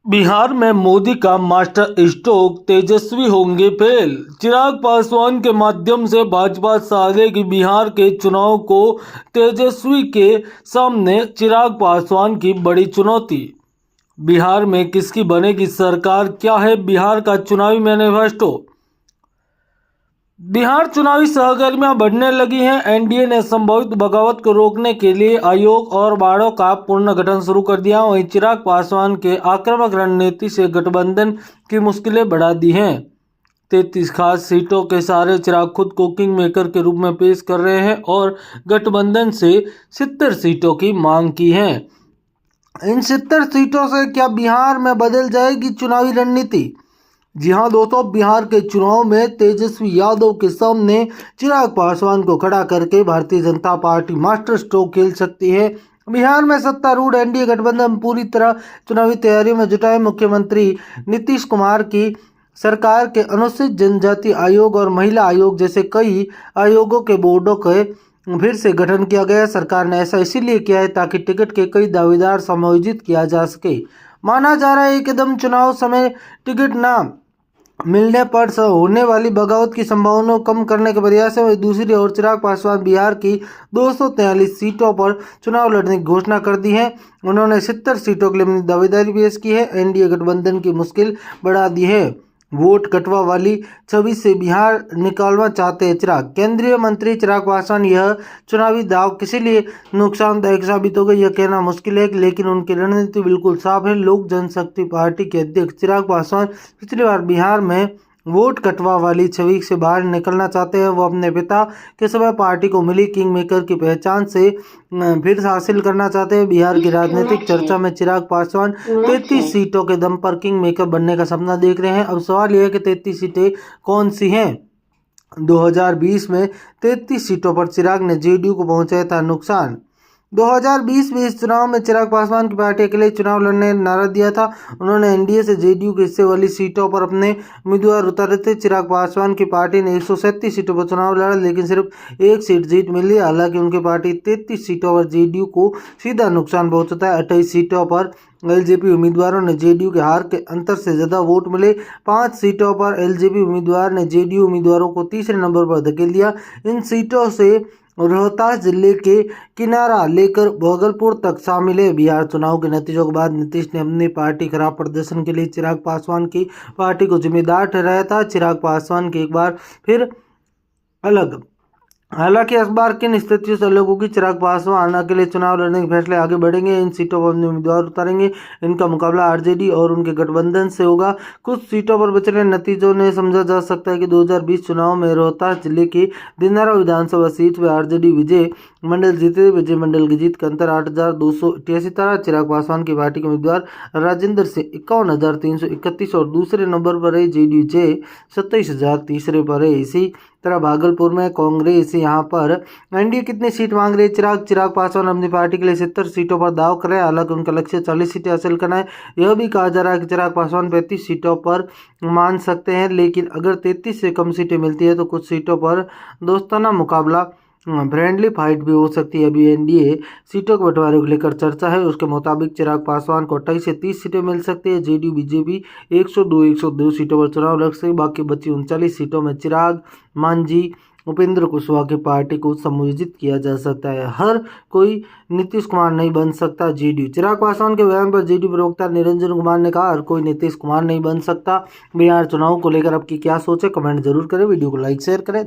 बिहार में मोदी का master stroke, तेजस्वी होंगे फेल। चिराग पासवान के माध्यम से भाजपा साधेगी बिहार के चुनाव को। तेजस्वी के सामने चिराग पासवान की बड़ी चुनौती। बिहार में किसकी बनेगी सरकार, क्या है बिहार का चुनावी मैनिफेस्टो। बिहार चुनावी सहगर्मियां बढ़ने लगी हैं। एनडीए ने संभावित बगावत को रोकने के लिए आयोग और बाड़ों का पुनर्गठन शुरू कर दिया। वहीं चिराग पासवान के आक्रामक रणनीति से गठबंधन की मुश्किलें बढ़ा दी हैं। 33 खास सीटों के सारे चिराग खुद को किंग मेकर के रूप में पेश कर रहे हैं और गठबंधन से 70 सीटों की मांग की है। इन 70 सीटों से क्या बिहार में बदल जाएगी चुनावी रणनीति? जी हां दोस्तों, बिहार के चुनाव में तेजस्वी यादव के सामने चिराग पासवान को खड़ा करके Bharatiya Janata party master stroke खेल सकती है। बिहार में सत्तारूढ़ एनडीए गठबंधन पूरी तरह चुनावी तैयारियों में जुटा है। मुख्यमंत्री नीतीश कुमार की सरकार के अनुसूचित जनजाति आयोग और महिला आयोग जैसे कई आयोगों के बोर्डों के फिर से गठन किया गया। सरकार ने ऐसा इसीलिए किया है ताकि टिकट के कई दावेदार समायोजित किया जा सके। माना जा रहा है कि एकदम चुनाव समय टिकट ना मिलने पर होने वाली बगावत की संभावना को कम करने के प्रयास है। वहीं दूसरी ओर चिराग पासवान बिहार की 243 सीटों पर चुनाव लड़ने की घोषणा कर दी है। उन्होंने 70 सीटों के लिए अपनी दावेदारी पेश की है। एनडीए गठबंधन की मुश्किल बढ़ा दी है। वोट कटवा वाली छवि से बिहार निकालना चाहते हैं चिराग। केंद्रीय मंत्री चिराग पासवान यह चुनावी दाव किसी लिए नुकसानदायक साबित होगा यह कहना मुश्किल है, लेकिन उनकी रणनीति बिल्कुल साफ है। लोक जनशक्ति पार्टी के अध्यक्ष चिराग पासवान पिछली बार बिहार में वोट कटवा वाली छवि से बाहर निकलना चाहते हैं। वो अपने पिता के समय पार्टी को मिली किंग मेकर की पहचान से फिर हासिल करना चाहते हैं। बिहार की राजनीतिक चर्चा में चिराग पासवान 33 सीटों के दम पर किंग मेकर बनने का सपना देख रहे हैं। अब सवाल यह है कि 33 सीटें कौन सी हैं। 2020 में 33 सीटों पर चिराग ने जेडीयू को पहुंचाया था नुकसान। 2020 में इस चुनाव में चिराग पासवान की पार्टी अकेले चुनाव लड़ने नारा दिया था। उन्होंने एनडीए से जेडीयू के हिस्से वाली सीटों पर अपने उम्मीदवार उतारे थे। चिराग पासवान की पार्टी ने 137 सीटों पर चुनाव लड़ा, लेकिन सिर्फ एक सीट जीत मिली। हालांकि उनकी पार्टी 33 सीटों पर जेडीयू को सीधा नुकसान पहुंचता है। 28 सीटों पर एलजेपी उम्मीदवारों ने जेडीयू के हार के अंतर से ज्यादा वोट मिले। 5 सीटों पर एलजेपी उम्मीदवार ने जेडीयू उम्मीदवारों को तीसरे नंबर पर धकेल दिया। इन सीटों से रोहतास जिले के किनारा लेकर भागलपुर तक शामिल है। बिहार चुनाव के नतीजों के बाद नीतीश ने अपनी पार्टी खराब प्रदर्शन के लिए चिराग पासवान की पार्टी को जिम्मेदार ठहराया था। चिराग पासवान की एक बार फिर अलग हालांकि इस बार किन स्थितियों से अलग होगी। चिराग पासवान अकेले चुनाव लड़ने के फैसले आगे बढ़ेंगे। इन सीटों पर अपने उम्मीदवार उतारेंगे। इनका मुकाबला आरजेडी और उनके गठबंधन से होगा। कुछ सीटों पर बचने नतीजों ने समझा जा सकता है कि 2020 चुनाव में रोहतास जिले की दिनारा विधानसभा सीट पर आरजेडी विजय मंडल जीते। विजय मंडल की जीत का अंतर 8,288 था। चिराग पासवान की पार्टी के उम्मीदवार राजेंद्र सिंह 51,331 और दूसरे नंबर पर है। जेडीयू जे 27,000 तीसरे पर है। इसी तरह भागलपुर में कांग्रेस यहाँ पर एनडीए कितनी सीट मांग रही है। चिराग पासवान अपनी पार्टी के लिए 70 सीटों पर दाव कर रहे हैं। हालांकि उनका लक्ष्य 40 सीटें हासिल करना है। यह भी कहा जा रहा है कि चिराग पासवान 35 सीटों पर मान सकते हैं, लेकिन अगर 33 से कम सीटें मिलती है तो कुछ सीटों पर दोस्ताना मुकाबला फ्रेंडली फाइट भी हो सकती है। अभी एनडीए सीटों के बंटवारे को लेकर चर्चा है। उसके मुताबिक चिराग पासवान को 28 से 30 सीटें मिल सकती है। जेडीयू बीजेपी 102 सीटों पर चुनाव लड़ सकती। बाकी बची 39 सीटों में चिराग, मांझी, उपेंद्र कुशवाहा की पार्टी को समायोजित किया जा सकता है। हर कोई नीतीश कुमार नहीं बन सकता जेडीयू। चिराग पासवान के बयान पर जेडीयू प्रवक्ता निरंजन कुमार ने कहा, हर कोई नीतीश कुमार नहीं बन सकता। बिहार चुनाव को लेकर आपकी क्या सोच है, कमेंट जरूर करें। वीडियो को लाइक शेयर करें।